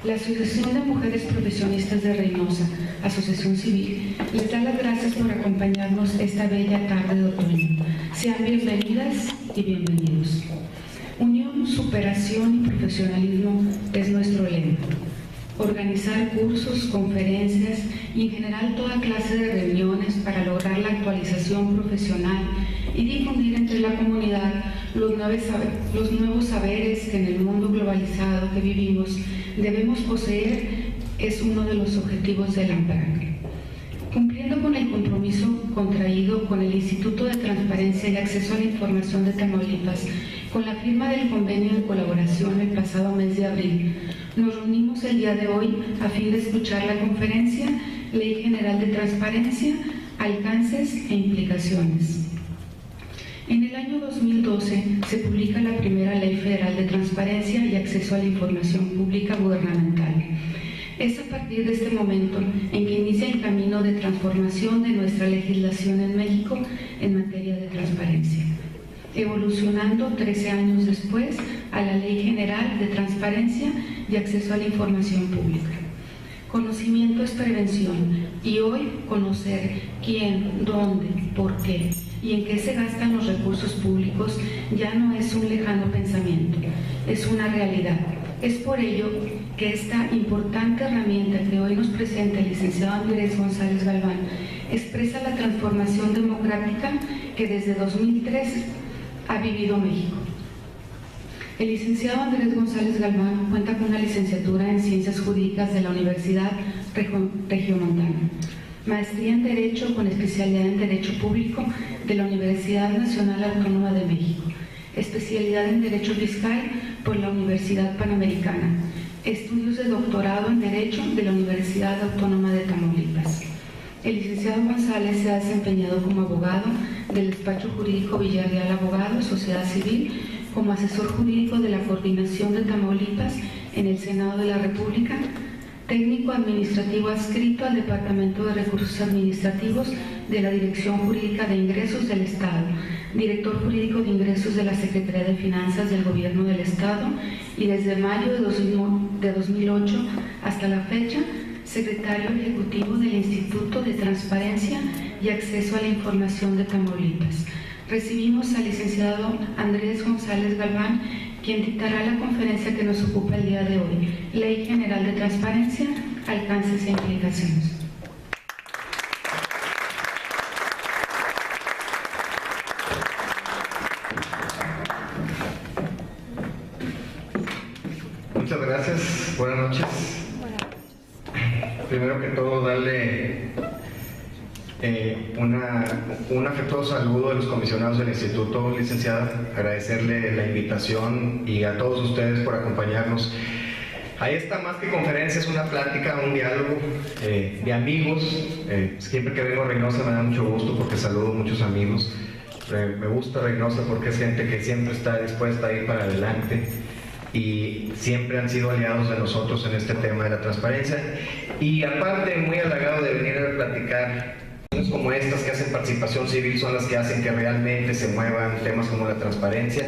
La Asociación de Mujeres Profesionistas de Reynosa, asociación civil, les da las gracias por acompañarnos esta bella tarde de otoño. Sean bienvenidas y bienvenidos. Unión, superación y profesionalismo es nuestro lema. Organizar cursos, conferencias y en general toda clase de reuniones para lograr la actualización profesional y difundir entre la comunidad los nuevos saberes que en el mundo globalizado que vivimos debemos poseer es uno de los objetivos del AMPRAC. Cumpliendo con el compromiso contraído con el Instituto de Transparencia y Acceso a la Información de Tamaulipas, con la firma del convenio de colaboración el pasado mes de abril, nos reunimos el día de hoy a fin de escuchar la conferencia Ley General de Transparencia, Alcances e Implicaciones. En el año 2012 se publica la primera Ley Federal de Transparencia y Acceso a la Información Pública Gubernamental. Es a partir de este momento en que inicia el camino de transformación de nuestra legislación en México en materia de transparencia, evolucionando 13 años después a la Ley General de Transparencia y Acceso a la Información Pública. Conocimiento es prevención y hoy conocer quién, dónde, por qué y en qué se gastan los recursos públicos ya no es un lejano pensamiento, es una realidad. Es por ello que esta importante herramienta que hoy nos presenta el licenciado Andrés González Galván expresa la transformación democrática que desde 2003 ha vivido México. El licenciado Andrés González Galván cuenta con una licenciatura en Ciencias Jurídicas de la Universidad Regiomontana, maestría en Derecho con especialidad en Derecho Público de la Universidad Nacional Autónoma de México, especialidad en Derecho Fiscal por la Universidad Panamericana, estudios de doctorado en Derecho de la Universidad Autónoma de Tamaulipas. El licenciado González se ha desempeñado como abogado del despacho jurídico Villarreal Abogados, Sociedad Civil, como asesor jurídico de la Coordinación de Tamaulipas en el Senado de la República, técnico administrativo adscrito al Departamento de Recursos Administrativos de la Dirección Jurídica de Ingresos del Estado, director jurídico de ingresos de la Secretaría de Finanzas del Gobierno del Estado y desde mayo de 2008 hasta la fecha, secretario ejecutivo del Instituto de Transparencia y Acceso a la Información de Tamaulipas. Recibimos al licenciado Andrés González Galván, quien dictará la conferencia que nos ocupa el día de hoy, Ley General de Transparencia, Alcances e Implicaciones. Muchas gracias, buenas noches. Primero que todo, darle un afectuoso saludo a los comisionados del Instituto, licenciada, agradecerle la invitación y a todos ustedes por acompañarnos. Ahí está, más que conferencia, es una plática, un diálogo de amigos. Siempre que vengo a Reynosa me da mucho gusto porque saludo a muchos amigos. Me gusta Reynosa porque es gente que siempre está dispuesta a ir para adelante y siempre han sido aliados de nosotros en este tema de la transparencia. Y aparte, muy halagado de venir a platicar como estas que hacen participación civil, son las que hacen que realmente se muevan temas como la transparencia.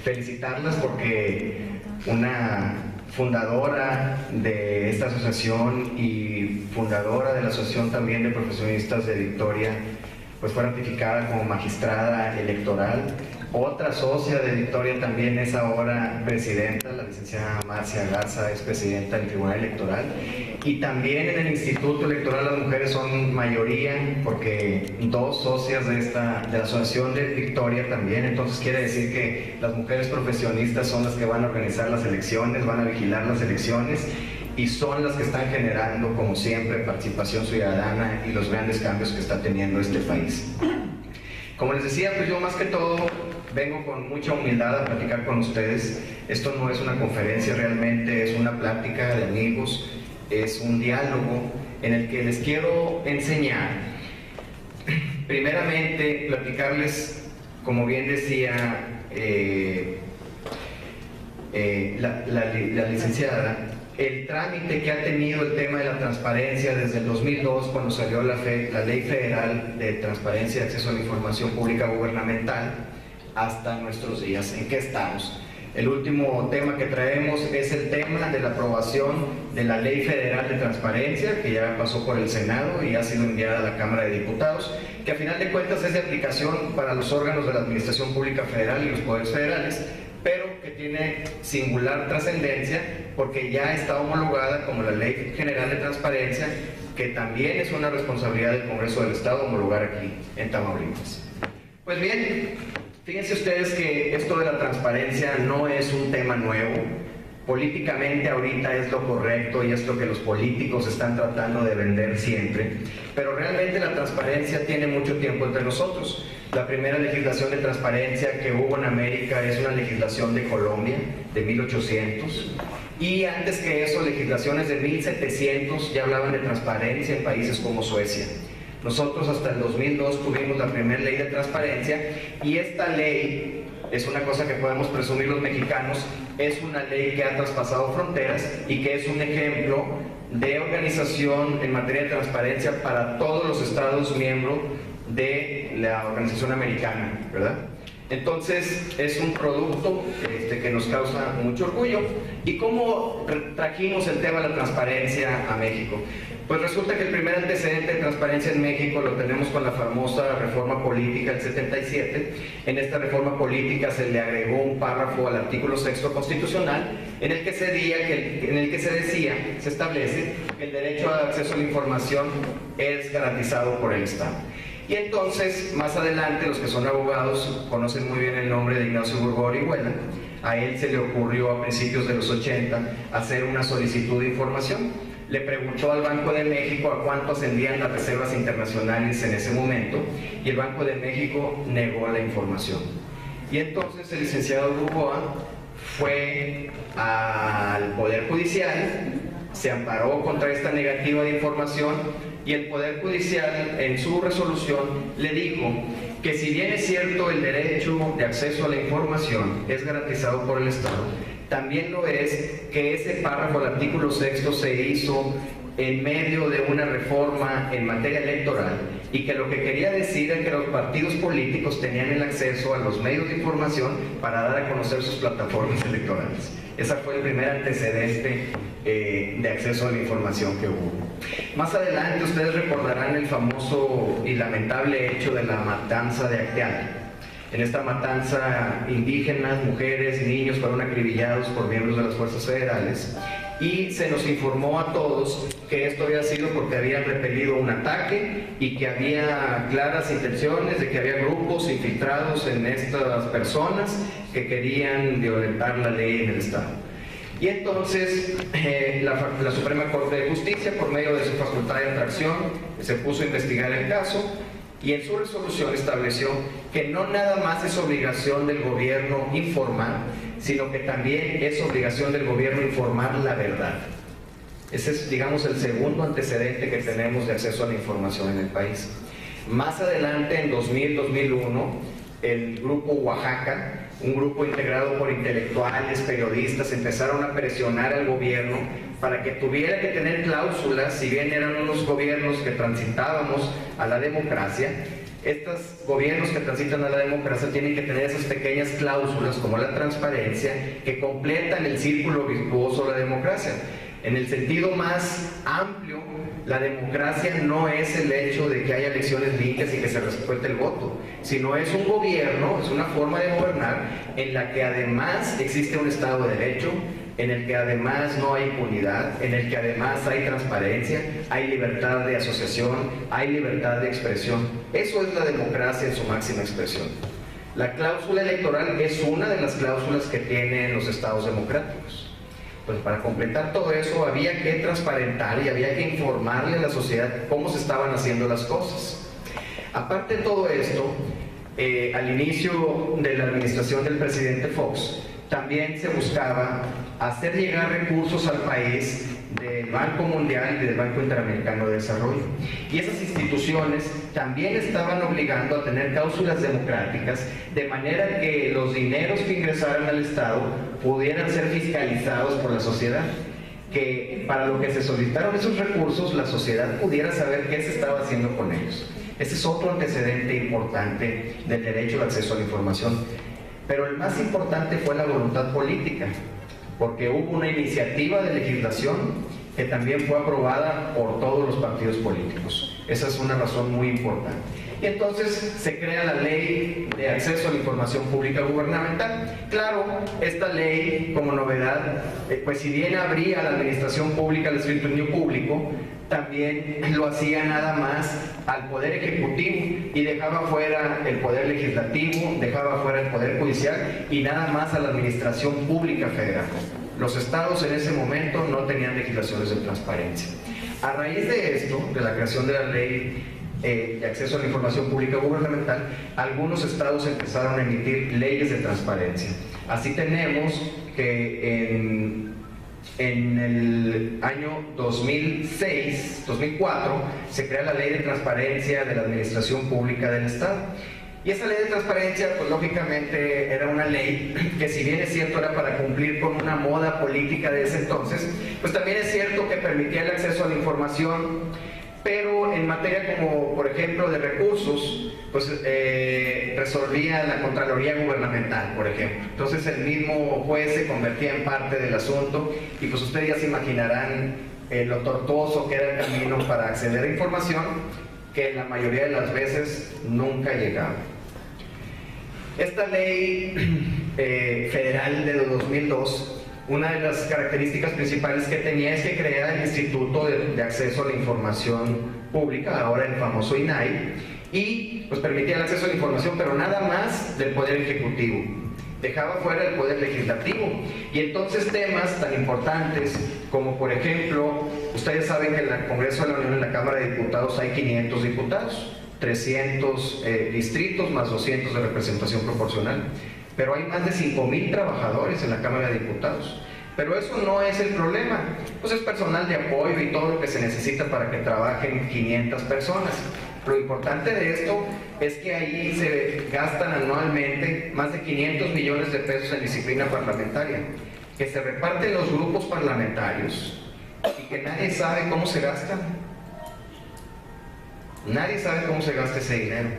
Felicitarlas porque una fundadora de esta asociación y fundadora de la asociación también de profesionistas de Victoria, pues fue ratificada como magistrada electoral. Otra socia de Victoria también es ahora presidenta, la licenciada Marcia Garza es presidenta del Tribunal Electoral. Y también en el Instituto Electoral las mujeres son mayoría, porque dos socias de la Asociación de Victoria también. Entonces quiere decir que las mujeres profesionistas son las que van a organizar las elecciones, van a vigilar las elecciones y son las que están generando, como siempre, participación ciudadana y los grandes cambios que está teniendo este país. Como les decía, pues yo más que todo vengo con mucha humildad a platicar con ustedes. Esto no es una conferencia, realmente es una plática de amigos, es un diálogo en el que les quiero enseñar, primeramente, platicarles, como bien decía la licenciada, el trámite que ha tenido el tema de la transparencia desde el 2002, cuando salió la Ley Federal de Transparencia y Acceso a la Información Pública Gubernamental, hasta nuestros días. ¿En qué estamos? El último tema que traemos es el tema de la aprobación de la Ley Federal de Transparencia, que ya pasó por el Senado y ha sido enviada a la Cámara de Diputados, que a final de cuentas es de aplicación para los órganos de la Administración Pública Federal y los poderes federales, pero que tiene singular trascendencia porque ya está homologada como la Ley General de Transparencia, que también es una responsabilidad del Congreso del Estado homologar aquí en Tamaulipas. Pues bien, fíjense ustedes que esto de la transparencia no es un tema nuevo. Políticamente ahorita es lo correcto y es lo que los políticos están tratando de vender siempre, pero realmente la transparencia tiene mucho tiempo entre nosotros. La primera legislación de transparencia que hubo en América es una legislación de Colombia, de 1800, y antes que eso, legislaciones de 1700 ya hablaban de transparencia en países como Suecia. Nosotros hasta el 2002 tuvimos la primera ley de transparencia, y esta ley es una cosa que podemos presumir los mexicanos, es una ley que ha traspasado fronteras y que es un ejemplo de organización en materia de transparencia para todos los estados miembros de la organización americana, ¿verdad? Entonces es un producto que nos causa mucho orgullo. ¿Y cómo trajimos el tema de la transparencia a México? Pues resulta que el primer antecedente de transparencia en México lo tenemos con la famosa reforma política del 77. En esta reforma política se le agregó un párrafo al artículo 6º constitucional en el que se establece que el derecho a acceso a la información es garantizado por el Estado. Y entonces, más adelante, los que son abogados conocen muy bien el nombre de Ignacio Burgó Orihuela. A él se le ocurrió a principios de los 80 hacer una solicitud de información. Le preguntó al Banco de México a cuánto ascendían las reservas internacionales en ese momento, y el Banco de México negó la información. Y entonces el licenciado Burgoa fue al Poder Judicial, se amparó contra esta negativa de información, y el Poder Judicial en su resolución le dijo que si bien es cierto el derecho de acceso a la información es garantizado por el Estado, también lo es que ese párrafo del artículo 6º se hizo en medio de una reforma en materia electoral, y que lo que quería decir es que los partidos políticos tenían el acceso a los medios de información para dar a conocer sus plataformas electorales. Ese fue el primer antecedente de acceso a la información que hubo. Más adelante ustedes recordarán el famoso y lamentable hecho de la matanza de Acteal. En esta matanza, indígenas, mujeres, niños fueron acribillados por miembros de las fuerzas federales, y se nos informó a todos que esto había sido porque habían repelido un ataque y que había claras intenciones de que había grupos infiltrados en estas personas que querían violentar la ley en el Estado. Y entonces la Suprema Corte de Justicia, por medio de su facultad de atracción, se puso a investigar el caso, y en su resolución estableció que no nada más es obligación del gobierno informar, sino que también es obligación del gobierno informar la verdad. Ese es, digamos, el segundo antecedente que tenemos de acceso a la información en el país. Más adelante, en 2000-2001, el Grupo Oaxaca, un grupo integrado por intelectuales, periodistas, empezaron a presionar al gobierno para que tuviera que tener cláusulas. Si bien eran unos gobiernos que transitábamos a la democracia, estos gobiernos que transitan a la democracia tienen que tener esas pequeñas cláusulas como la transparencia que completan el círculo virtuoso de la democracia. En el sentido más amplio, la democracia no es el hecho de que haya elecciones limpias y que se respete el voto, sino es un gobierno, es una forma de gobernar en la que además existe un Estado de Derecho, en el que además no hay impunidad, en el que además hay transparencia, hay libertad de asociación, hay libertad de expresión. Eso es la democracia en su máxima expresión. La cláusula electoral es una de las cláusulas que tienen los estados democráticos. Pues para completar todo eso había que transparentar y había que informarle a la sociedad cómo se estaban haciendo las cosas. Aparte de todo esto, al inicio de la administración del presidente Fox, también se buscaba hacer llegar recursos al país del Banco Mundial y del Banco Interamericano de Desarrollo. Y esas instituciones también estaban obligando a tener cláusulas democráticas, de manera que los dineros que ingresaran al Estado pudieran ser fiscalizados por la sociedad, que para lo que se solicitaron esos recursos, la sociedad pudiera saber qué se estaba haciendo con ellos. Ese es otro antecedente importante del derecho de acceso a la información. pero el más importante fue la voluntad política, porque hubo una iniciativa de legislación que también fue aprobada por todos los partidos políticos. Esa es una razón muy importante. Y entonces se crea la Ley de Acceso a la Información Pública Gubernamental. Claro, esta ley, como novedad, pues si bien abría a la administración pública al escrutinio público, también lo hacía nada más al Poder Ejecutivo y dejaba fuera el Poder Legislativo, dejaba fuera el Poder Judicial y nada más a la Administración Pública Federal. Los estados en ese momento no tenían legislaciones de transparencia. A raíz de esto, de la creación de la Ley de Acceso a la Información Pública Gubernamental, algunos estados empezaron a emitir leyes de transparencia. Así tenemos que en el año 2004 se crea la Ley de Transparencia de la Administración Pública del Estado. Y esa ley de transparencia, pues lógicamente era una ley que, si bien es cierto era para cumplir con una moda política de ese entonces, pues también es cierto que permitía el acceso a la información, pero en materia como, por ejemplo, de recursos, pues resolvía la Contraloría Gubernamental, por ejemplo. Entonces el mismo juez se convertía en parte del asunto y pues ustedes ya se imaginarán lo tortuoso que era el camino para acceder a información, que la mayoría de las veces nunca llegaba. Esta ley federal de 2002, una de las características principales que tenía es que crea el Instituto de Acceso a la Información Pública, ahora el famoso INAI, y pues permitía el acceso a la información, pero nada más del Poder Ejecutivo. Dejaba fuera el Poder Legislativo. Y entonces temas tan importantes como, por ejemplo, ustedes saben que en el Congreso de la Unión, en la Cámara de Diputados, hay 500 diputados, 300 distritos más 200 de representación proporcional. Pero hay más de 5,000 trabajadores en la Cámara de Diputados. Pero eso no es el problema, pues es personal de apoyo y todo lo que se necesita para que trabajen 500 personas. Lo importante de esto es que ahí se gastan anualmente más de 500 millones de pesos en disciplina parlamentaria, que se reparten los grupos parlamentarios y que nadie sabe cómo se gastan. Nadie sabe cómo se gasta ese dinero.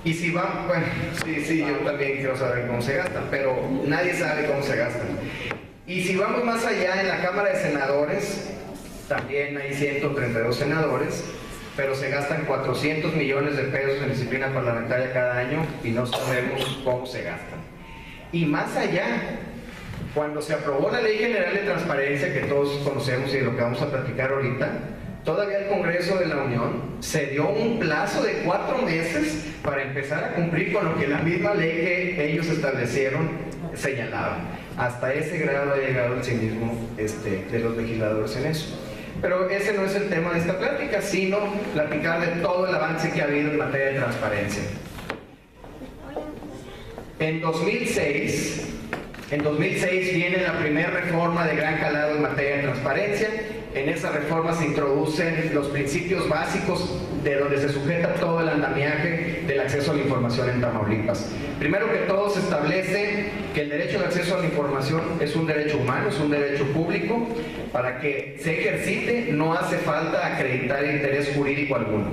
Y si van, bueno, sí, yo también quiero saber cómo se gastan, pero nadie sabe cómo se gastan. Y si vamos más allá, en la Cámara de Senadores, también hay 132 senadores, pero se gastan 400 millones de pesos en disciplina parlamentaria cada año y no sabemos cómo se gastan. Y más allá, cuando se aprobó la Ley General de Transparencia, que todos conocemos y de lo que vamos a platicar ahorita, todavía el Congreso de la Unión se dio un plazo de 4 meses para empezar a cumplir con lo que la misma ley que ellos establecieron señalaba. Hasta ese grado ha llegado el cinismo de los legisladores en eso. Pero ese no es el tema de esta plática, sino platicar de todo el avance que ha habido en materia de transparencia. En 2006 viene la primera reforma de gran calado en materia de transparencia. En esa reforma se introducen los principios básicos de donde se sujeta todo el andamiaje del acceso a la información en Tamaulipas. Primero que todo, se establece que el derecho de acceso a la información es un derecho humano, es un derecho público. Para que se ejercite no hace falta acreditar interés jurídico alguno.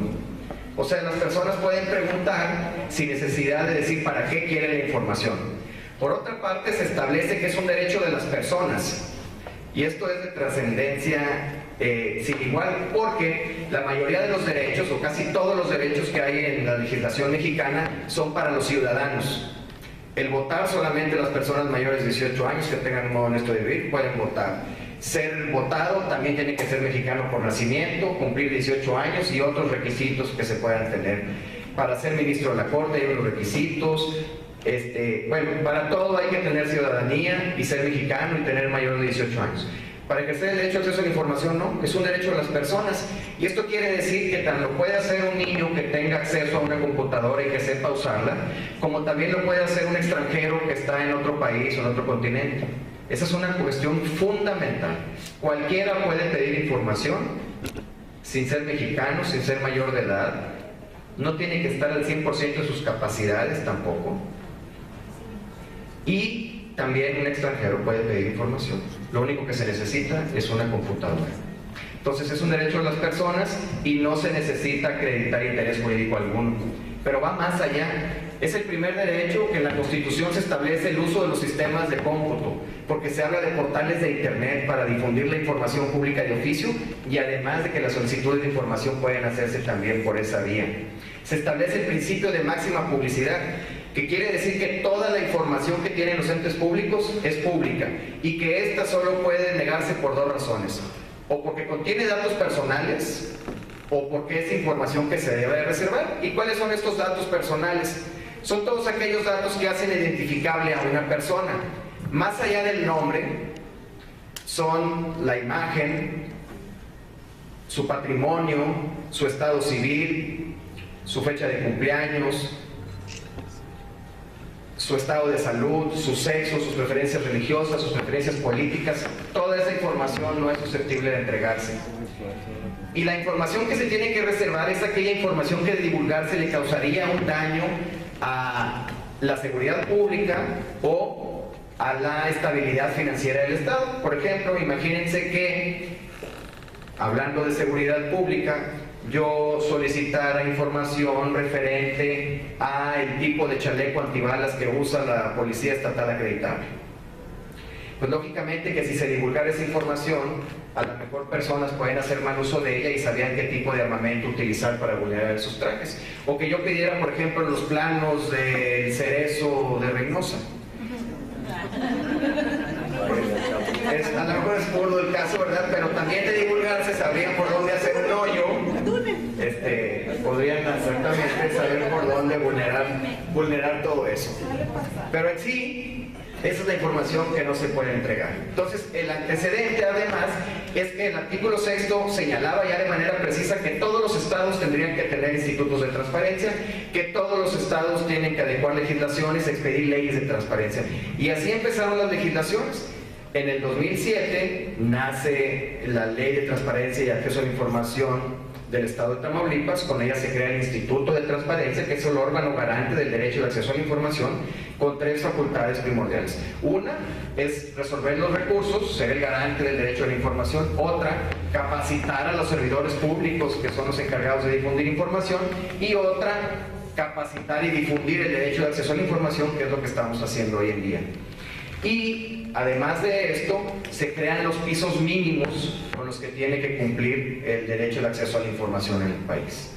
O sea, las personas pueden preguntar sin necesidad de decir para qué quieren la información. Por otra parte, se establece que es un derecho de las personas. Y esto es de trascendencia sin igual, porque la mayoría de los derechos, o casi todos los derechos que hay en la legislación mexicana, son para los ciudadanos. El votar, solamente las personas mayores de 18 años que tengan un modo honesto de vivir pueden votar. Ser votado también tiene que ser mexicano por nacimiento, cumplir 18 años y otros requisitos que se puedan tener. Para ser ministro de la Corte hay unos requisitos. Bueno, para todo hay que tener ciudadanía y ser mexicano y tener mayor de 18 años. Para ejercer el derecho de acceso a la información, no, es un derecho de las personas. Y esto quiere decir que tanto lo puede hacer un niño que tenga acceso a una computadora y que sepa usarla, como también lo puede hacer un extranjero que está en otro país o en otro continente. Esa es una cuestión fundamental. Cualquiera puede pedir información sin ser mexicano, sin ser mayor de edad. No tiene que estar al 100% de sus capacidades tampoco. Y también un extranjero puede pedir información. Lo único que se necesita es una computadora. Entonces es un derecho de las personas y no se necesita acreditar interés jurídico alguno. Pero va más allá. Es el primer derecho que en la Constitución se establece el uso de los sistemas de cómputo, porque se habla de portales de Internet para difundir la información pública de oficio y además de que las solicitudes de información pueden hacerse también por esa vía. Se establece el principio de máxima publicidad, que quiere decir que toda la información que tienen los entes públicos es pública y que ésta solo puede negarse por dos razones: o porque contiene datos personales o porque es información que se debe de reservar. ¿Y cuáles son estos datos personales? Son todos aquellos datos que hacen identificable a una persona. Más allá del nombre, son la imagen, su patrimonio, su estado civil, su fecha de cumpleaños, su estado de salud, su sexo, sus preferencias religiosas, sus preferencias políticas. Toda esa información no es susceptible de entregarse. Y la información que se tiene que reservar es aquella información que de divulgarse le causaría un daño a la seguridad pública o a la estabilidad financiera del Estado. Por ejemplo, imagínense que, hablando de seguridad pública, yo solicitara información referente al tipo de chaleco antibalas que usa la Policía Estatal acreditable. Pues lógicamente que si se divulgara esa información, a lo mejor personas pueden hacer mal uso de ella y sabían qué tipo de armamento utilizar para vulnerar sus trajes. O que yo pidiera, por ejemplo, los planos del Cerezo de Reynosa. A lo mejor es burdo el caso, ¿verdad? Pero también de divulgarse sabrían por dónde hacer un hoyo. Podrían exactamente saber por dónde vulnerar todo eso. Pero en sí, esa es la información que no se puede entregar. Entonces, el antecedente, además, es que el artículo 6º señalaba ya de manera precisa que todos los estados tendrían que tener institutos de transparencia, que todos los estados tienen que adecuar legislaciones, expedir leyes de transparencia. Y así empezaron las legislaciones. En el 2007 nace la Ley de Transparencia y Acceso a la Información del Estado de Tamaulipas. Con ella se crea el Instituto de Transparencia, que es el órgano garante del derecho de acceso a la información, con 3 facultades primordiales. Una es resolver los recursos, ser el garante del derecho a la información. Otra, capacitar a los servidores públicos, que son los encargados de difundir información. Y otra, capacitar y difundir el derecho de acceso a la información, que es lo que estamos haciendo hoy en día. Y además de esto, se crean los pisos mínimos con los que tiene que cumplir el derecho al acceso a la información en el país.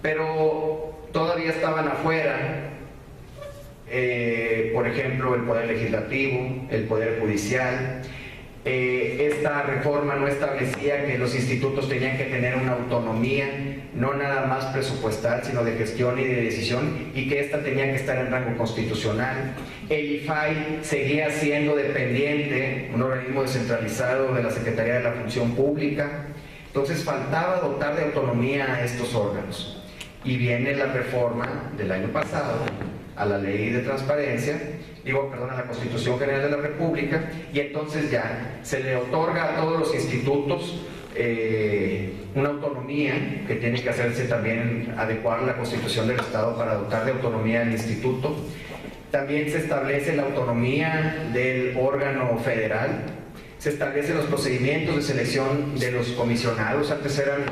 Pero todavía estaban afuera, por ejemplo, el Poder Legislativo, el Poder Judicial. Esta reforma no establecía que los institutos tenían que tener una autonomía, no nada más presupuestal, sino de gestión y de decisión, y que ésta tenía que estar en rango constitucional. El IFAI seguía siendo dependiente, un organismo descentralizado de la Secretaría de la Función Pública. Entonces faltaba dotar de autonomía a estos órganos. Y viene la reforma del año pasado a la Ley de Transparencia, a la Constitución General de la República, y entonces ya se le otorga a todos los institutos una autonomía que tiene que hacerse también, adecuar la Constitución del Estado para dotar de autonomía al instituto. También se establece la autonomía del órgano federal, se establecen los procedimientos de selección de los comisionados. Antes eran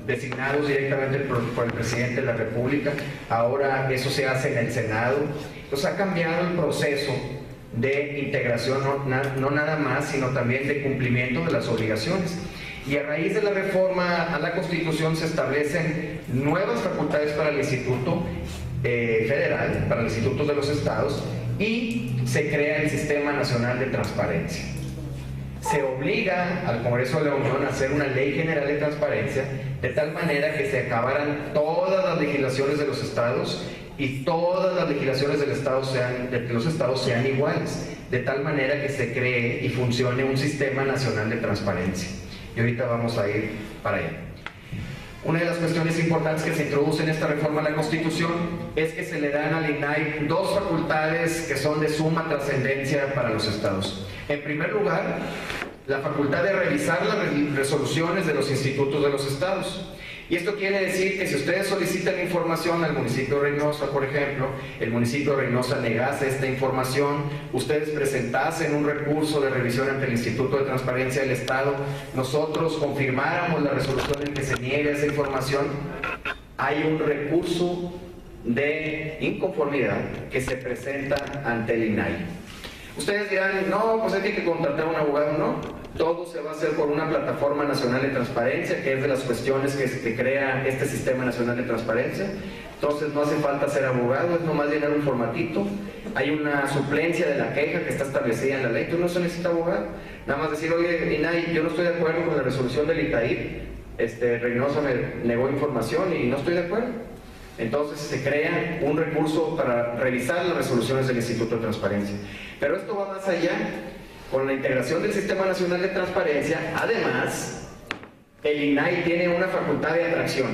designados directamente por el presidente de la República, ahora eso se hace en el Senado. Entonces ha cambiado el proceso de integración, no nada más, sino también de cumplimiento de las obligaciones. Y a raíz de la reforma a la Constitución se establecen nuevas facultades para el Instituto Federal, para los institutos de los estados, y se crea el Sistema Nacional de Transparencia. Se obliga al Congreso de la Unión a hacer una ley general de transparencia, de tal manera que se acabaran todas las legislaciones de los estados y todas las legislaciones de los estados sean iguales, de tal manera que se cree y funcione un Sistema Nacional de Transparencia. Y ahorita vamos a ir para allá. Una de las cuestiones importantes que se introduce en esta reforma a la Constitución es que se le dan al INAI 2 facultades que son de suma trascendencia para los estados. En primer lugar, la facultad de revisar las resoluciones de los institutos de los estados. Y esto quiere decir que si ustedes solicitan información al municipio de Reynosa, por ejemplo, el municipio de Reynosa negase esta información, ustedes presentasen un recurso de revisión ante el Instituto de Transparencia del Estado, nosotros confirmáramos la resolución en que se niegue esa información, hay un recurso de inconformidad que se presenta ante el INAI. Ustedes dirán, no, pues hay que contratar a un abogado, no. Todo se va a hacer por una plataforma nacional de transparencia, que es de las cuestiones que crea este Sistema Nacional de Transparencia. Entonces no hace falta ser abogado, es nomás llenar un formatito. Hay una suplencia de la queja que está establecida en la ley, tú no se necesita abogado. Nada más decir, oye, INAI, yo no estoy de acuerdo con la resolución del ITAIP, Reynosa me negó información y no estoy de acuerdo. Entonces se crea un recurso para revisar las resoluciones del Instituto de Transparencia. Pero esto va más allá. Con la integración del Sistema Nacional de Transparencia, además, el INAI tiene una facultad de atracción.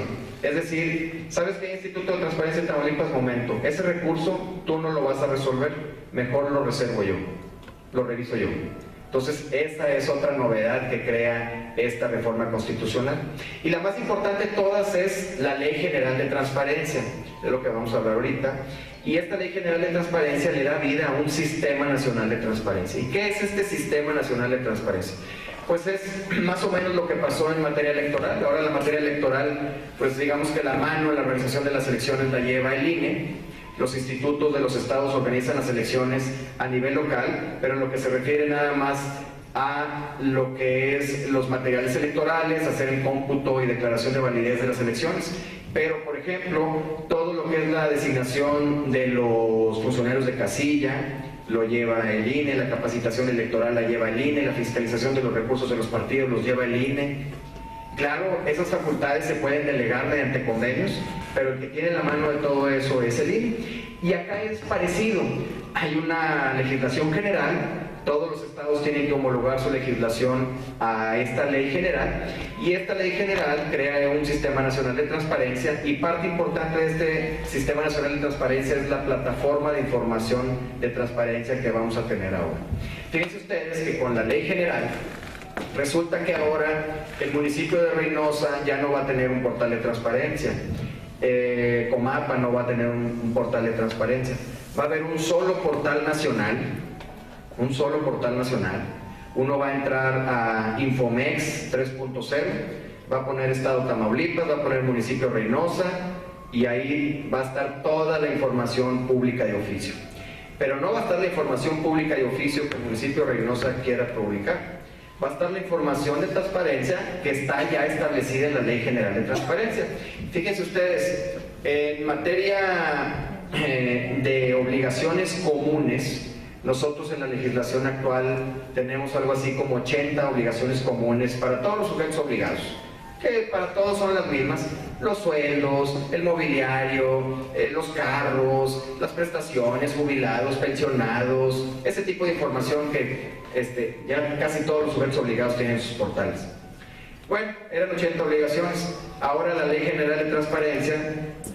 Es decir, ¿sabes qué, Instituto de Transparencia de Tamaulipas? Momento, ese recurso tú no lo vas a resolver, mejor lo reservo yo, lo reviso yo. Entonces, esa es otra novedad que crea esta reforma constitucional. Y la más importante de todas es la Ley General de Transparencia, de lo que vamos a hablar ahorita. Y esta Ley General de Transparencia le da vida a un Sistema Nacional de Transparencia. ¿Y qué es este Sistema Nacional de Transparencia? Pues es más o menos lo que pasó en materia electoral. Ahora la materia electoral, pues digamos que la mano en la organización de las elecciones la lleva el INE. Los institutos de los estados organizan las elecciones a nivel local, pero en lo que se refiere nada más a lo que es los materiales electorales, hacer el cómputo y declaración de validez de las elecciones. Pero, por ejemplo, todo lo que es la designación de los funcionarios de casilla lo lleva el INE, la capacitación electoral la lleva el INE, la fiscalización de los recursos de los partidos los lleva el INE. Claro, esas facultades se pueden delegar mediante convenios, pero el que tiene la mano de todo eso es el INE. Y acá es parecido, hay una legislación general, todos los estados tienen que homologar su legislación a esta ley general, y esta ley general crea un Sistema Nacional de Transparencia, y parte importante de este Sistema Nacional de Transparencia es la plataforma de información de transparencia que vamos a tener ahora. Fíjense ustedes que con la ley general resulta que ahora el municipio de Reynosa ya no va a tener un portal de transparencia, Comapa no va a tener un portal de transparencia, va a haber un solo portal nacional, uno va a entrar a Infomex 3.0, va a poner Estado Tamaulipas, va a poner municipio Reynosa, y ahí va a estar toda la información pública de oficio. Pero no va a estar la información pública de oficio que el municipio Reynosa quiera publicar. Va a estar la información de transparencia que está ya establecida en la Ley General de Transparencia. Fíjense ustedes, en materia de obligaciones comunes, nosotros en la legislación actual tenemos algo así como 80 obligaciones comunes para todos los sujetos obligados, que para todos son las mismas: los sueldos, el mobiliario, los carros, las prestaciones, jubilados, pensionados, ese tipo de información que ya casi todos los sujetos obligados tienen sus portales. Bueno, eran 80 obligaciones. Ahora la Ley General de Transparencia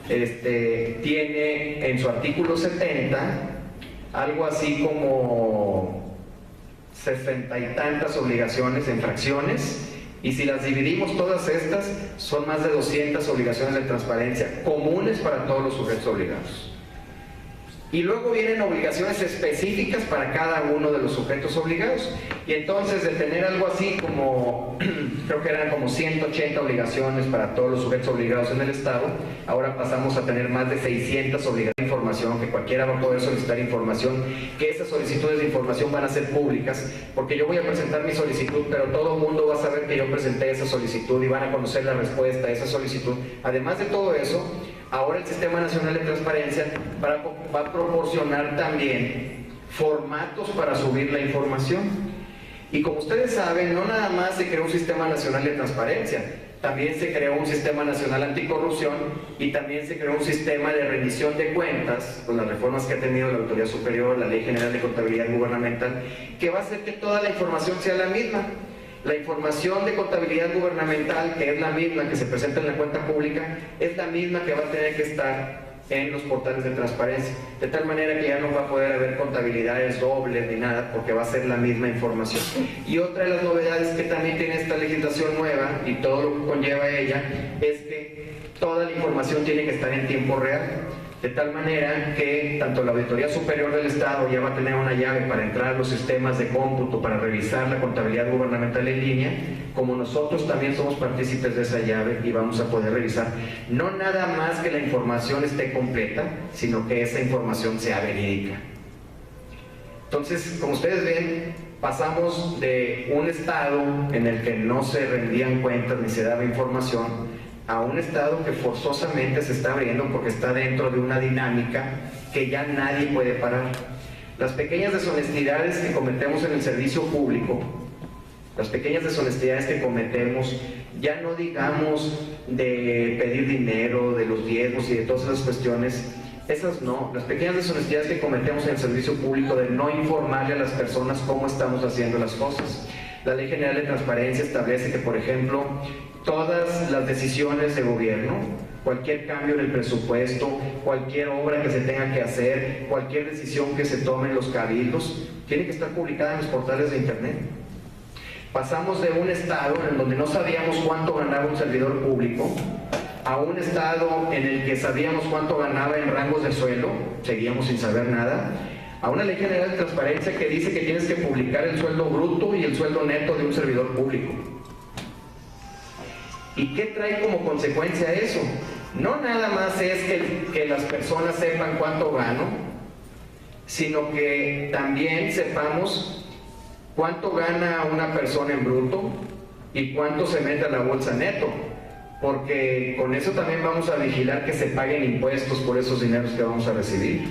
tiene en su artículo 70 algo así como 60 y tantas obligaciones en fracciones, y si las dividimos todas estas, son más de 200 obligaciones de transparencia comunes para todos los sujetos obligados. Y luego vienen obligaciones específicas para cada uno de los sujetos obligados. Y entonces, de tener algo así como, creo que eran como 180 obligaciones para todos los sujetos obligados en el Estado, ahora pasamos a tener más de 600 obligaciones de información, que cualquiera va a poder solicitar información, que esas solicitudes de información van a ser públicas, porque yo voy a presentar mi solicitud, pero todo el mundo va a saber que yo presenté esa solicitud y van a conocer la respuesta a esa solicitud. Además de todo eso, ahora el Sistema Nacional de Transparencia va a proporcionar también formatos para subir la información. Y como ustedes saben, no nada más se creó un Sistema Nacional de Transparencia, también se creó un Sistema Nacional Anticorrupción, y también se creó un sistema de rendición de cuentas, con las reformas que ha tenido la Autoridad Superior, la Ley General de Contabilidad Gubernamental, que va a hacer que toda la información sea la misma. La información de contabilidad gubernamental, que es la misma que se presenta en la cuenta pública, es la misma que va a tener que estar en los portales de transparencia, de tal manera que ya no va a poder haber contabilidades dobles ni nada, porque va a ser la misma información. Y otra de las novedades que también tiene esta legislación nueva, y todo lo que conlleva ella, es que toda la información tiene que estar en tiempo real, de tal manera que tanto la Auditoría Superior del Estado ya va a tener una llave para entrar a los sistemas de cómputo, para revisar la contabilidad gubernamental en línea, como nosotros también somos partícipes de esa llave y vamos a poder revisar no nada más que la información esté completa, sino que esa información sea verídica. Entonces, como ustedes ven, pasamos de un estado en el que no se rendían cuentas ni se daba información a un estado que forzosamente se está abriendo porque está dentro de una dinámica que ya nadie puede parar. Las pequeñas deshonestidades que cometemos en el servicio público, las pequeñas deshonestidades que cometemos, ya no digamos de pedir dinero, de los diezmos y de todas esas cuestiones, esas no, las pequeñas deshonestidades que cometemos en el servicio público de no informarle a las personas cómo estamos haciendo las cosas. La Ley General de Transparencia establece que, por ejemplo, todas las decisiones de gobierno, cualquier cambio en el presupuesto, cualquier obra que se tenga que hacer, cualquier decisión que se tome en los cabildos, tiene que estar publicada en los portales de internet. Pasamos de un estado en donde no sabíamos cuánto ganaba un servidor público a un estado en el que sabíamos cuánto ganaba en rangos de sueldo, seguíamos sin saber nada, a una Ley General de Transparencia que dice que tienes que publicar el sueldo bruto y el sueldo neto de un servidor público. ¿Y qué trae como consecuencia eso? No nada más es que las personas sepan cuánto gano, sino que también sepamos cuánto gana una persona en bruto y cuánto se mete a la bolsa neto, porque con eso también vamos a vigilar que se paguen impuestos por esos dineros que vamos a recibir.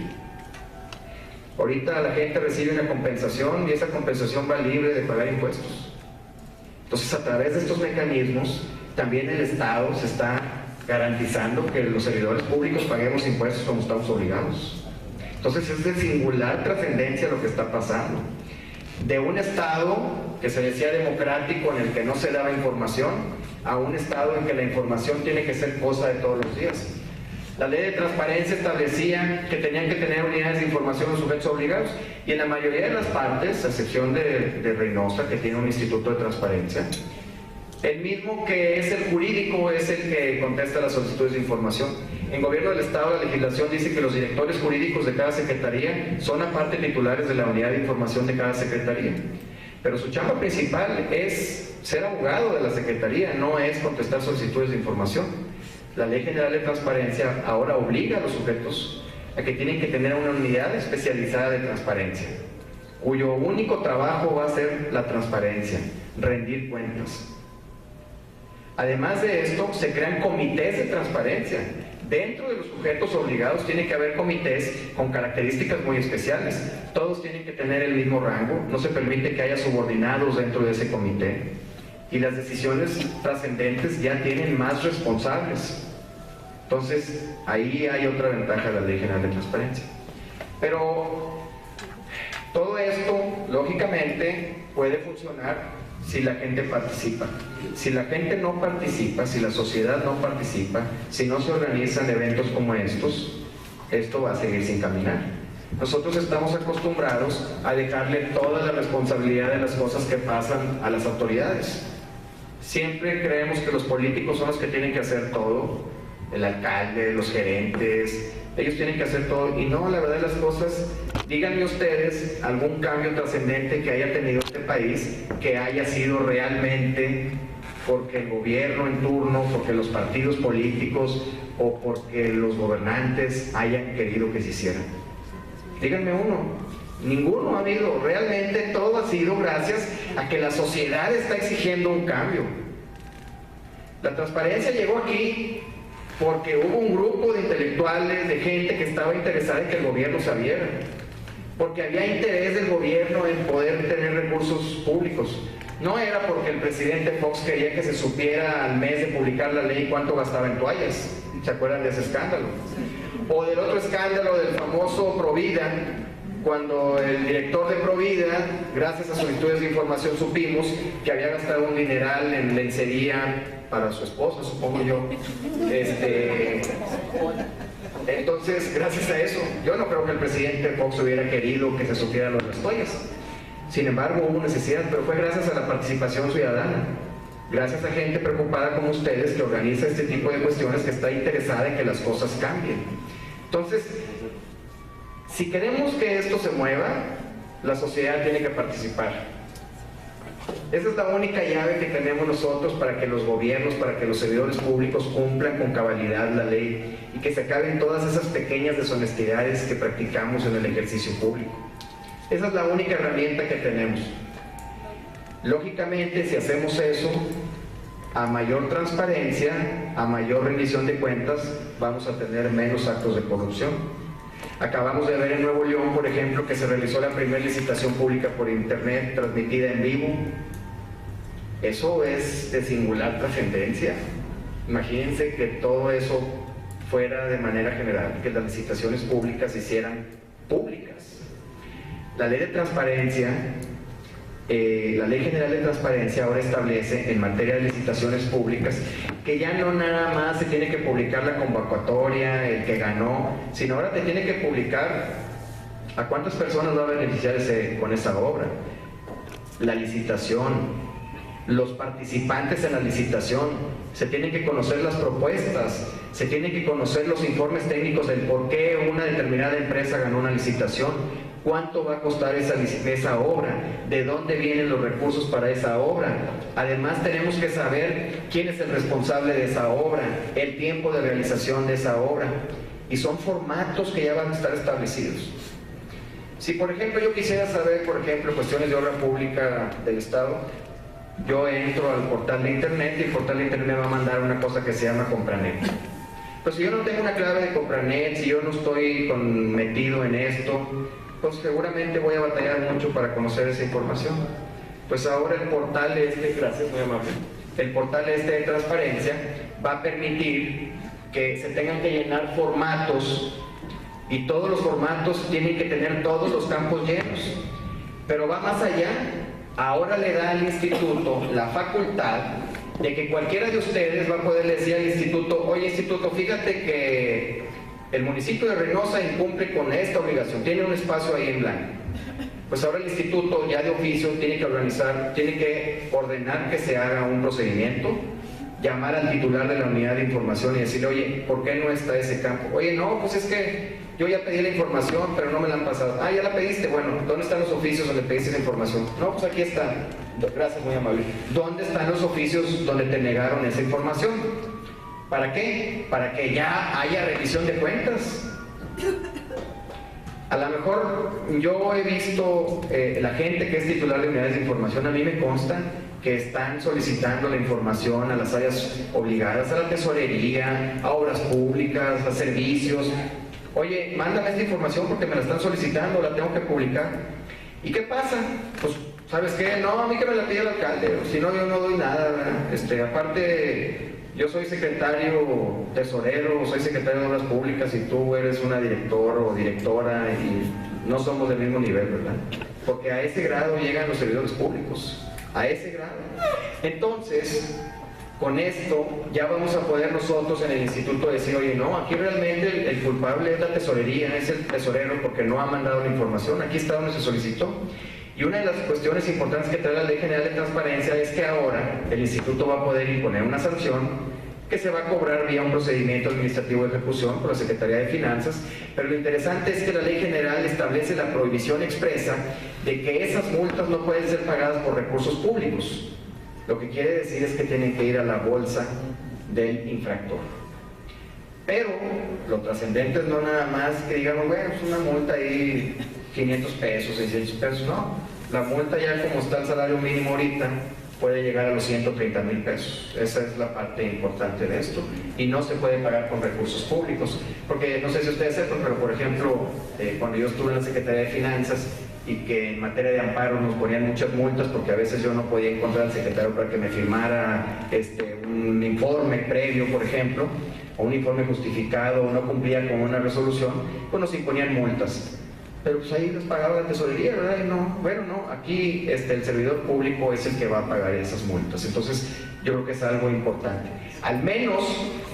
Ahorita la gente recibe una compensación y esa compensación va libre de pagar impuestos. Entonces, a través de estos mecanismos, también el Estado se está garantizando que los servidores públicos paguemos impuestos como estamos obligados. Entonces, es de singular trascendencia lo que está pasando. De un Estado que se decía democrático, en el que no se daba información, a un Estado en que la información tiene que ser cosa de todos los días. La Ley de Transparencia establecía que tenían que tener unidades de información los sujetos obligados, y en la mayoría de las partes, a excepción de Reynosa, que tiene un instituto de transparencia, el mismo que es el jurídico es el que contesta las solicitudes de información. En Gobierno del Estado, la legislación dice que los directores jurídicos de cada secretaría son aparte titulares de la unidad de información de cada secretaría, pero su chamba principal es ser abogado de la secretaría, no es contestar solicitudes de información. La Ley General de Transparencia ahora obliga a los sujetos a que tienen que tener una unidad especializada de transparencia, cuyo único trabajo va a ser la transparencia, rendir cuentas. Además de esto, se crean comités de transparencia. Dentro de los sujetos obligados tiene que haber comités con características muy especiales. Todos tienen que tener el mismo rango, no se permite que haya subordinados dentro de ese comité. Y las decisiones trascendentes ya tienen más responsables. Entonces, ahí hay otra ventaja de la Ley General de Transparencia. Pero todo esto, lógicamente, puede funcionar si la gente participa. Si la gente no participa, si la sociedad no participa, si no se organizan eventos como estos, esto va a seguir sin caminar. Nosotros estamos acostumbrados a dejarle toda la responsabilidad de las cosas que pasan a las autoridades. Siempre creemos que los políticos son los que tienen que hacer todo, el alcalde, los gerentes, ellos tienen que hacer todo, y no, la verdad de las cosas, díganme ustedes algún cambio trascendente que haya tenido este país, que haya sido realmente porque el gobierno en turno, porque los partidos políticos o porque los gobernantes hayan querido que se hiciera. Díganme uno. Ninguno ha habido. Realmente todo ha sido gracias a que la sociedad está exigiendo un cambio. La transparencia llegó aquí porque hubo un grupo de intelectuales, de gente que estaba interesada en que el gobierno se abriera, porque había interés del gobierno en poder tener recursos públicos. No era porque el presidente Fox quería que se supiera al mes de publicar la ley cuánto gastaba en toallas. ¿Se acuerdan de ese escándalo? O del otro escándalo del famoso Provida, cuando el director de Provida, gracias a solicitudes de información, supimos que había gastado un dineral en lencería para su esposa, supongo yo. Entonces, gracias a eso, yo no creo que el presidente Fox hubiera querido que se supiera lo de las toallas. Sin embargo, hubo necesidad, pero fue gracias a la participación ciudadana. Gracias a gente preocupada como ustedes que organiza este tipo de cuestiones, que está interesada en que las cosas cambien. Entonces, si queremos que esto se mueva, la sociedad tiene que participar. Esa es la única llave que tenemos nosotros para que los gobiernos, para que los servidores públicos cumplan con cabalidad la ley y que se acaben todas esas pequeñas deshonestidades que practicamos en el ejercicio público. Esa es la única herramienta que tenemos. Lógicamente, si hacemos eso, a mayor transparencia, a mayor rendición de cuentas, vamos a tener menos actos de corrupción. Acabamos de ver en Nuevo León, por ejemplo, que se realizó la primera licitación pública por internet transmitida en vivo. Eso es de singular trascendencia. Imagínense que todo eso fuera de manera general, que las licitaciones públicas se hicieran públicas. La ley de transparencia, la Ley General de Transparencia ahora establece en materia de licitaciones públicas que ya no nada más se tiene que publicar la convocatoria, el que ganó, sino ahora te tiene que publicar a cuántas personas va a beneficiar con esa obra, la licitación, los participantes en la licitación, se tienen que conocer las propuestas, se tienen que conocer los informes técnicos del por qué una determinada empresa ganó una licitación, cuánto va a costar esa obra, de dónde vienen los recursos para esa obra. Además tenemos que saber quién es el responsable de esa obra, el tiempo de realización de esa obra, y son formatos que ya van a estar establecidos. Si por ejemplo yo quisiera saber, por ejemplo, cuestiones de obra pública del Estado, yo entro al portal de internet y el portal de internet me va a mandar una cosa que se llama Compranet. Pues si yo no tengo una clave de Compranet, si yo no estoy metido en esto, pues seguramente voy a batallar mucho para conocer esa información. Pues ahora el portal gracias, muy amable, el portal de transparencia va a permitir que se tengan que llenar formatos, y todos los formatos tienen que tener todos los campos llenos. Pero va más allá. Ahora le da al instituto la facultad de que cualquiera de ustedes va a poder decir al instituto: oye, instituto, fíjate que el municipio de Reynosa incumple con esta obligación, tiene un espacio ahí en blanco. Pues ahora el instituto ya de oficio tiene que ordenar que se haga un procedimiento, llamar al titular de la unidad de información y decirle: oye, ¿por qué no está ese campo? Oye, no, pues es que yo ya pedí la información, pero no me la han pasado. Ah, ya la pediste, bueno, ¿dónde están los oficios donde pediste esa información? No, pues aquí está. Gracias, muy amable. ¿Dónde están los oficios donde te negaron esa información? ¿Para qué? Para que ya haya revisión de cuentas. A lo mejor yo he visto la gente que es titular de unidades de información, a mí me consta que están solicitando la información a las áreas obligadas, a la tesorería, a obras públicas, a servicios. Oye, mándame esta información porque me la están solicitando, la tengo que publicar. ¿Y qué pasa? Pues, ¿sabes qué? No, a mí que me la pide el alcalde, si no yo no doy nada, ¿verdad? Aparte, yo soy secretario tesorero, soy secretario de obras públicas y tú eres una directora o directora y no somos del mismo nivel, ¿verdad? Porque a ese grado llegan los servidores públicos, a ese grado. Entonces, con esto ya vamos a poder nosotros en el instituto decir: oye, no, aquí realmente el culpable es la tesorería, es el tesorero porque no ha mandado la información, aquí está donde se solicitó. Y una de las cuestiones importantes que trae la Ley General de Transparencia es que ahora el instituto va a poder imponer una sanción que se va a cobrar vía un procedimiento administrativo de ejecución por la Secretaría de Finanzas, pero lo interesante es que la Ley General establece la prohibición expresa de que esas multas no pueden ser pagadas por recursos públicos. Lo que quiere decir es que tienen que ir a la bolsa del infractor. Pero lo trascendente es no nada más que digamos: bueno, es una multa ahí, 500 pesos, 600 pesos. No, la multa ya como está el salario mínimo ahorita, puede llegar a los 130,000 pesos. Esa es la parte importante de esto. Y no se puede pagar con recursos públicos. Porque no sé si ustedes sepan, pero por ejemplo, cuando yo estuve en la Secretaría de Finanzas, y que en materia de amparo nos ponían muchas multas porque a veces yo no podía encontrar al secretario para que me firmara un informe previo, por ejemplo, o un informe justificado, o no cumplía con una resolución, pues nos imponían multas. Pero pues ahí les pagaba la tesorería, ¿verdad? Y no, bueno, no, aquí el servidor público es el que va a pagar esas multas. Entonces yo creo que es algo importante. Al menos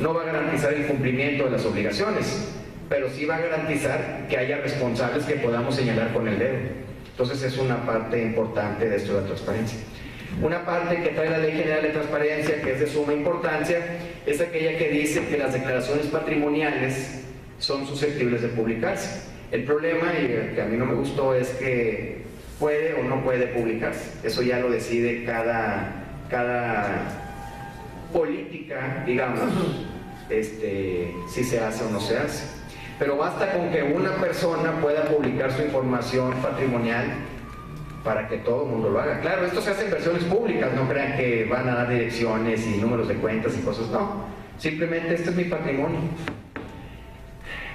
no va a garantizar el cumplimiento de las obligaciones, pero sí va a garantizar que haya responsables que podamos señalar con el dedo. Entonces es una parte importante de esto de la transparencia. Una parte que trae la Ley General de Transparencia, que es de suma importancia, es aquella que dice que las declaraciones patrimoniales son susceptibles de publicarse. El problema, y que a mí no me gustó, es que puede o no puede publicarse. Eso ya lo decide cada política, digamos, si se hace o no se hace. Pero basta con que una persona pueda publicar su información patrimonial para que todo el mundo lo haga. Claro, esto se hace en versiones públicas, no crean que van a dar direcciones y números de cuentas y cosas, no. Simplemente este es mi patrimonio.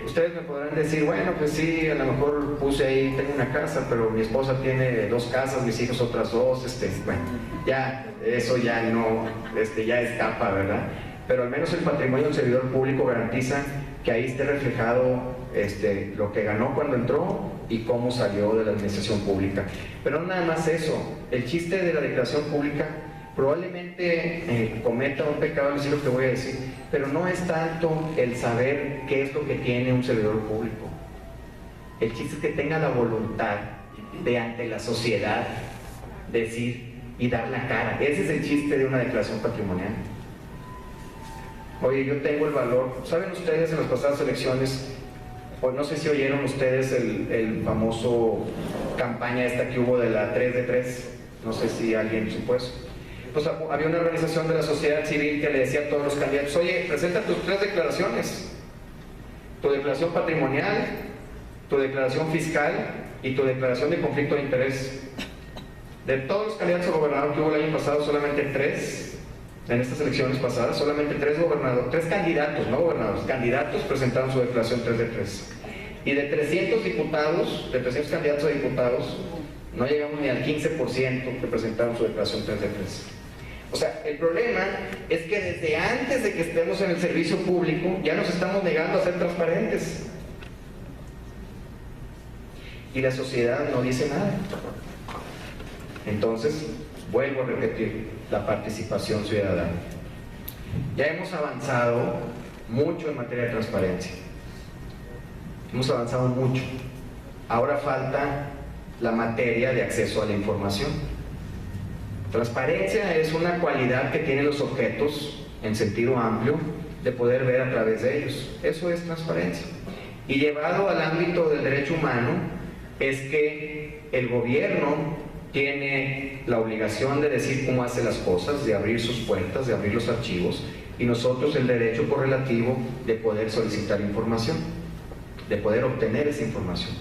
Ustedes me podrán decir, bueno, pues sí, a lo mejor puse ahí, tengo una casa, pero mi esposa tiene 2 casas, mis hijos otras 2, bueno, ya, eso ya no, ya escapa, ¿verdad? Pero al menos el patrimonio del servidor público garantiza que ahí esté reflejado lo que ganó cuando entró y cómo salió de la administración pública. Pero no nada más eso, el chiste de la declaración pública probablemente cometa un pecado al decir lo que voy a decir, pero no es tanto el saber qué es lo que tiene un servidor público. El chiste es que tenga la voluntad de ante la sociedad decir y dar la cara. Ese es el chiste de una declaración patrimonial. Oye, yo tengo el valor. ¿Saben ustedes en las pasadas elecciones, o no sé si oyeron ustedes el famoso campaña esta que hubo de la 3 de 3? No sé si alguien supo eso. Pues había una organización de la sociedad civil que le decía a todos los candidatos, oye, presenta tus 3 declaraciones, tu declaración patrimonial, tu declaración fiscal y tu declaración de conflicto de interés. De todos los candidatos a gobernador que hubo el año pasado, solamente 3, en estas elecciones pasadas, solamente 3 candidatos, no gobernadores, candidatos presentaron su declaración 3 de 3. Y de 300 diputados, de 300 candidatos a diputados, no llegamos ni al 15% que presentaron su declaración 3 de 3. O sea, el problema es que desde antes de que estemos en el servicio público ya nos estamos negando a ser transparentes. Y la sociedad no dice nada. Entonces, vuelvo a repetir, la participación ciudadana. Ya hemos avanzado mucho en materia de transparencia. Hemos avanzado mucho. Ahora falta la materia de acceso a la información. Transparencia es una cualidad que tienen los objetos en sentido amplio de poder ver a través de ellos. Eso es transparencia. Y llevado al ámbito del derecho humano es que el gobierno tiene la obligación de decir cómo hace las cosas, de abrir sus puertas, de abrir los archivos, y nosotros el derecho correlativo de poder solicitar información, de poder obtener esa información.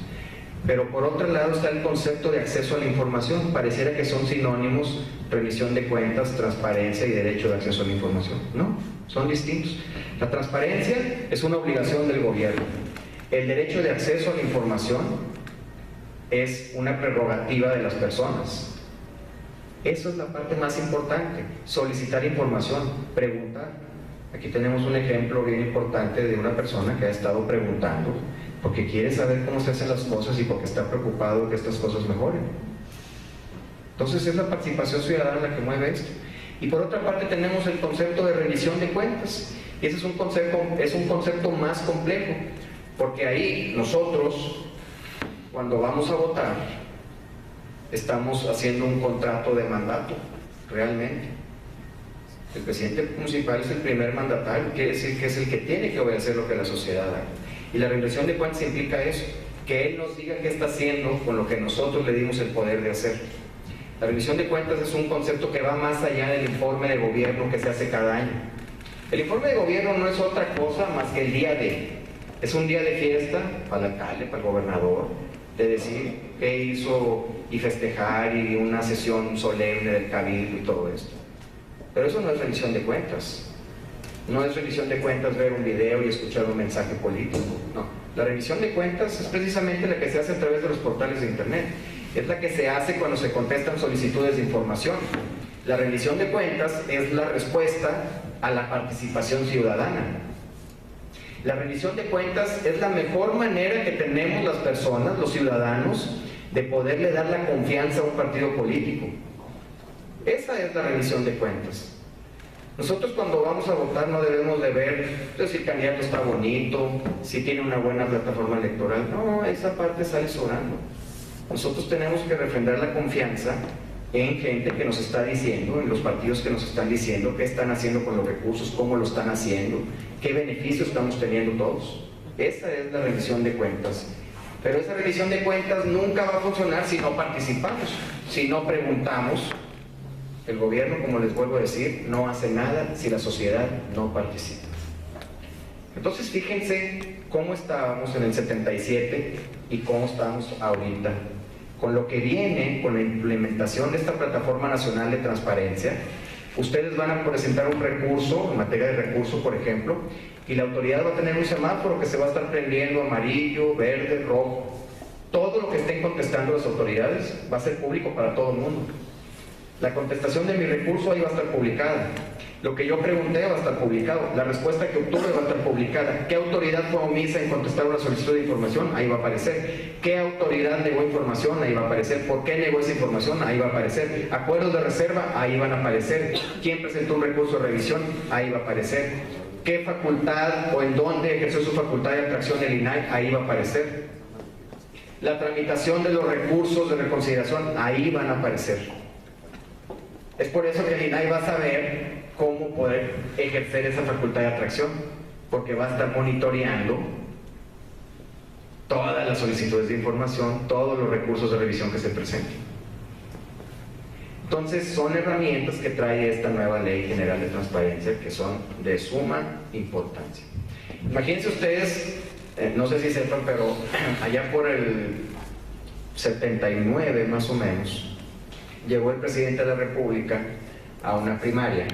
Pero por otro lado está el concepto de acceso a la información. Pareciera que son sinónimos, rendición de cuentas, transparencia y derecho de acceso a la información. No, son distintos. La transparencia es una obligación del gobierno. El derecho de acceso a la información es una prerrogativa de las personas. Eso es la parte más importante, solicitar información, preguntar. Aquí tenemos un ejemplo bien importante de una persona que ha estado preguntando porque quiere saber cómo se hacen las cosas y porque está preocupado de que estas cosas mejoren. Entonces es la participación ciudadana la que mueve esto. Y por otra parte tenemos el concepto de rendición de cuentas, y ese es un concepto más complejo, porque ahí nosotros, cuando vamos a votar, estamos haciendo un contrato de mandato, realmente. El presidente municipal es el primer mandatario, quiere decir que es el que tiene que obedecer lo que la sociedad haga. Y la rendición de cuentas implica eso, que él nos diga qué está haciendo con lo que nosotros le dimos el poder de hacer. La rendición de cuentas es un concepto que va más allá del informe de gobierno que se hace cada año. El informe de gobierno no es otra cosa más que el día de. Es un día de fiesta para el alcalde, para el gobernador, de decir qué hizo y festejar y una sesión solemne del cabildo y todo esto. Pero eso no es rendición de cuentas. No es rendición de cuentas ver un video y escuchar un mensaje político. No. La rendición de cuentas es precisamente la que se hace a través de los portales de internet. Es la que se hace cuando se contestan solicitudes de información. La rendición de cuentas es la respuesta a la participación ciudadana. La rendición de cuentas es la mejor manera que tenemos las personas, los ciudadanos, de poderle dar la confianza a un partido político. Esa es la rendición de cuentas. Nosotros cuando vamos a votar no debemos de ver si el candidato está bonito, si tiene una buena plataforma electoral. No, esa parte sale sobrando. Nosotros tenemos que refrendar la confianza en gente que nos está diciendo, en los partidos que nos están diciendo qué están haciendo con los recursos, cómo lo están haciendo, qué beneficios estamos teniendo todos. Esa es la rendición de cuentas. Pero esa rendición de cuentas nunca va a funcionar si no participamos, si no preguntamos. El gobierno, como les vuelvo a decir, no hace nada si la sociedad no participa. Entonces fíjense cómo estábamos en el 77 y cómo estamos ahorita. Con lo que viene, con la implementación de esta Plataforma Nacional de Transparencia, ustedes van a presentar un recurso, en materia de recurso, por ejemplo, y la autoridad va a tener un semáforo que se va a estar prendiendo amarillo, verde, rojo. Todo lo que estén contestando las autoridades va a ser público para todo el mundo. La contestación de mi recurso ahí va a estar publicada. Lo que yo pregunté va a estar publicado. La respuesta que obtuve va a estar publicada. ¿Qué autoridad fue omisa en contestar una solicitud de información? Ahí va a aparecer. ¿Qué autoridad negó información? Ahí va a aparecer. ¿Por qué negó esa información? Ahí va a aparecer. ¿Acuerdos de reserva? Ahí van a aparecer. ¿Quién presentó un recurso de revisión? Ahí va a aparecer. ¿Qué facultad o en dónde ejerció su facultad de atracción el INAI? Ahí va a aparecer. La tramitación de los recursos de reconsideración, ahí van a aparecer. Es por eso que el INAI va a saber cómo poder ejercer esa facultad de atracción, porque va a estar monitoreando todas las solicitudes de información, todos los recursos de revisión que se presenten. Entonces son herramientas que trae esta nueva Ley General de Transparencia que son de suma importancia. Imagínense ustedes, no sé si sepan, pero allá por el 79 más o menos, llegó el presidente de la República a una primaria.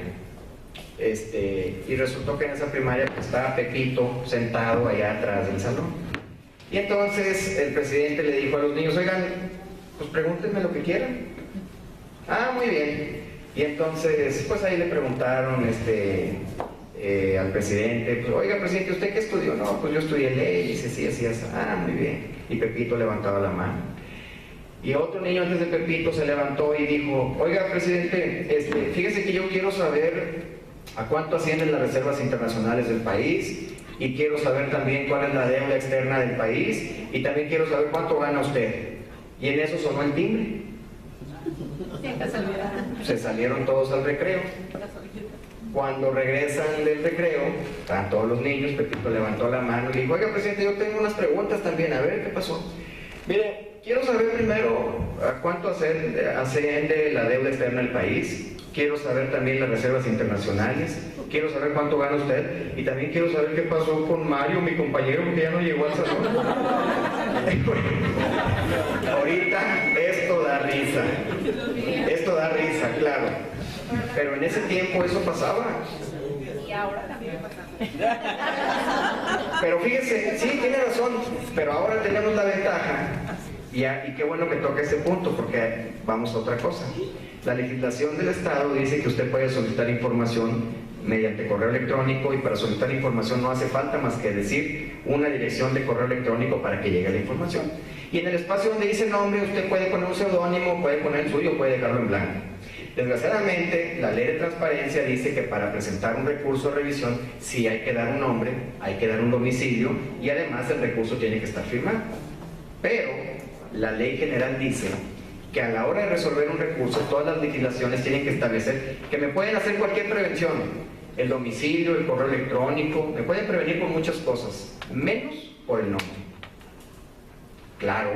Y resultó que en esa primaria pues, estaba Pepito sentado allá atrás del salón. Y entonces el presidente le dijo a los niños, oigan, pues pregúntenme lo que quieran. Ah, muy bien. Y entonces, pues ahí le preguntaron al presidente, pues, oiga, presidente, ¿usted qué estudió? No, pues yo estudié leyes, así, así, así. Ah, muy bien. Y Pepito levantaba la mano. Y otro niño antes de Pepito se levantó y dijo, oiga, presidente, fíjese que yo quiero saber a cuánto ascienden las reservas internacionales del país y quiero saber también cuál es la deuda externa del país y también quiero saber cuánto gana usted. Y en eso sonó el timbre. Se salieron todos al recreo. Cuando regresan del recreo, están todos los niños, Pepito levantó la mano y dijo, oiga, presidente, yo tengo unas preguntas también, a ver, ¿qué pasó? Mire, quiero saber primero a cuánto asciende la deuda externa del país. Quiero saber también las reservas internacionales. Quiero saber cuánto gana usted. Y también quiero saber qué pasó con Mario, mi compañero, porque ya no llegó al salón. Ahorita esto da risa. Esto da risa, claro. Pero en ese tiempo eso pasaba. Y ahora también pasa. Pero fíjese, sí, tiene razón. Pero ahora tenemos la ventaja. Y qué bueno que toque ese punto, porque vamos a otra cosa. La legislación del Estado dice que usted puede solicitar información mediante correo electrónico y para solicitar información no hace falta más que decir una dirección de correo electrónico para que llegue la información. Y en el espacio donde dice nombre usted puede poner un seudónimo, puede poner el suyo, puede dejarlo en blanco. Desgraciadamente, la Ley de Transparencia dice que para presentar un recurso de revisión sí hay que dar un nombre, hay que dar un domicilio y además el recurso tiene que estar firmado. Pero la Ley General dice que a la hora de resolver un recurso, todas las legislaciones tienen que establecer que me pueden hacer cualquier prevención, el domicilio, el correo electrónico, me pueden prevenir por muchas cosas, menos por el nombre. Claro,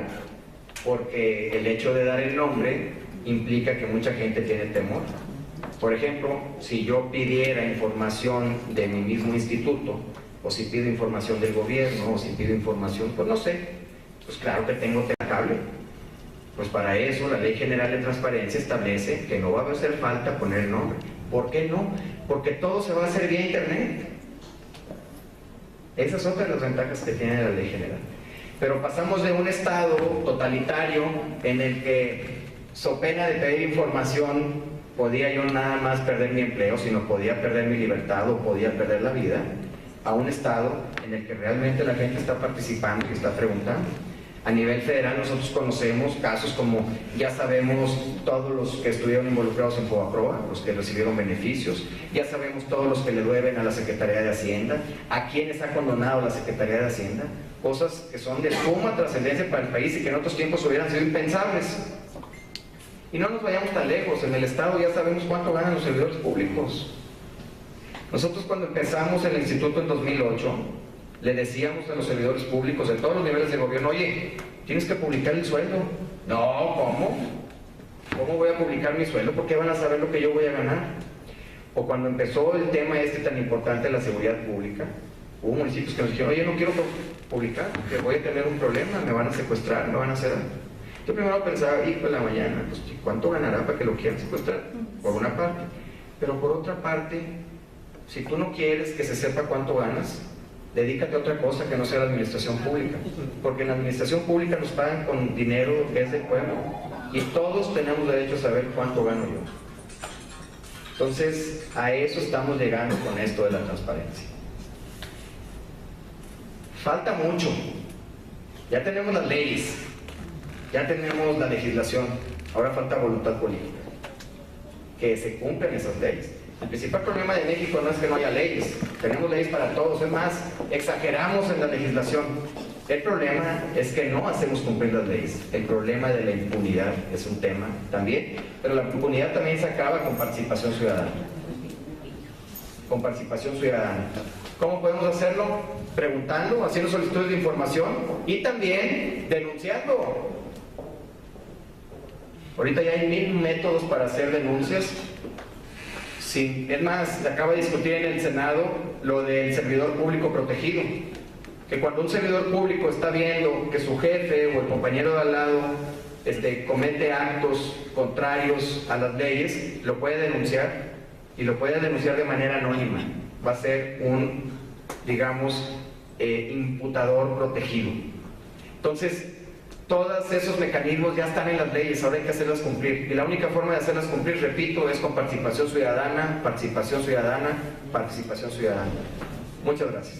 porque el hecho de dar el nombre implica que mucha gente tiene temor. Por ejemplo, si yo pidiera información de mi mismo instituto, o si pido información del gobierno, o si pido información, pues no sé, pues claro que tengo cable. Pues para eso la Ley General de Transparencia establece que no va a hacer falta poner el nombre. ¿Por qué no? Porque todo se va a hacer vía internet. Esas son otras de las ventajas que tiene la Ley General. Pero pasamos de un estado totalitario en el que, so pena de pedir información, podía yo nada más perder mi empleo, sino podía perder mi libertad o podía perder la vida, a un estado en el que realmente la gente está participando y está preguntando. A nivel federal nosotros conocemos casos como, ya sabemos todos los que estuvieron involucrados en FOBAPROA, los que recibieron beneficios, ya sabemos todos los que le deben a la Secretaría de Hacienda, a quienes ha condonado la Secretaría de Hacienda, cosas que son de suma trascendencia para el país y que en otros tiempos hubieran sido impensables. Y no nos vayamos tan lejos, en el Estado ya sabemos cuánto ganan los servidores públicos. Nosotros cuando empezamos el instituto en 2008, le decíamos a los servidores públicos de todos los niveles de gobierno, oye, tienes que publicar el sueldo. No, ¿cómo? ¿Cómo voy a publicar mi sueldo? ¿Por qué van a saber lo que yo voy a ganar? O cuando empezó el tema tan importante de la seguridad pública, hubo municipios que nos dijeron, oye, no quiero publicar, porque voy a tener un problema, me van a secuestrar, me van a hacer algo. Yo primero pensaba, hijo de la mañana, pues ¿cuánto ganará para que lo quieran secuestrar? Por una parte. Pero por otra parte, si tú no quieres que se sepa cuánto ganas, dedícate a otra cosa que no sea la administración pública. Porque en la administración pública nos pagan con dinero que es del pueblo. Y todos tenemos derecho a saber cuánto gano yo. Entonces, a eso estamos llegando con esto de la transparencia. Falta mucho. Ya tenemos las leyes, ya tenemos la legislación, ahora falta voluntad política. Que se cumplan esas leyes. El principal problema de México no es que no haya leyes, tenemos leyes para todos, es más, exageramos en la legislación. El problema es que no hacemos cumplir las leyes. El problema de la impunidad es un tema también, pero la impunidad también se acaba con participación ciudadana. Con participación ciudadana. ¿Cómo podemos hacerlo? Preguntando, haciendo solicitudes de información y también denunciando. Ahorita ya hay 1000 métodos para hacer denuncias. Sí, es más, se acaba de discutir en el Senado lo del servidor público protegido. Que cuando un servidor público está viendo que su jefe o el compañero de al lado comete actos contrarios a las leyes, lo puede denunciar y lo puede denunciar de manera anónima. Va a ser un, digamos, imputador protegido. Entonces, todos esos mecanismos ya están en las leyes, ahora hay que hacerlas cumplir. Y la única forma de hacerlas cumplir, repito, es con participación ciudadana, participación ciudadana, participación ciudadana. Muchas gracias.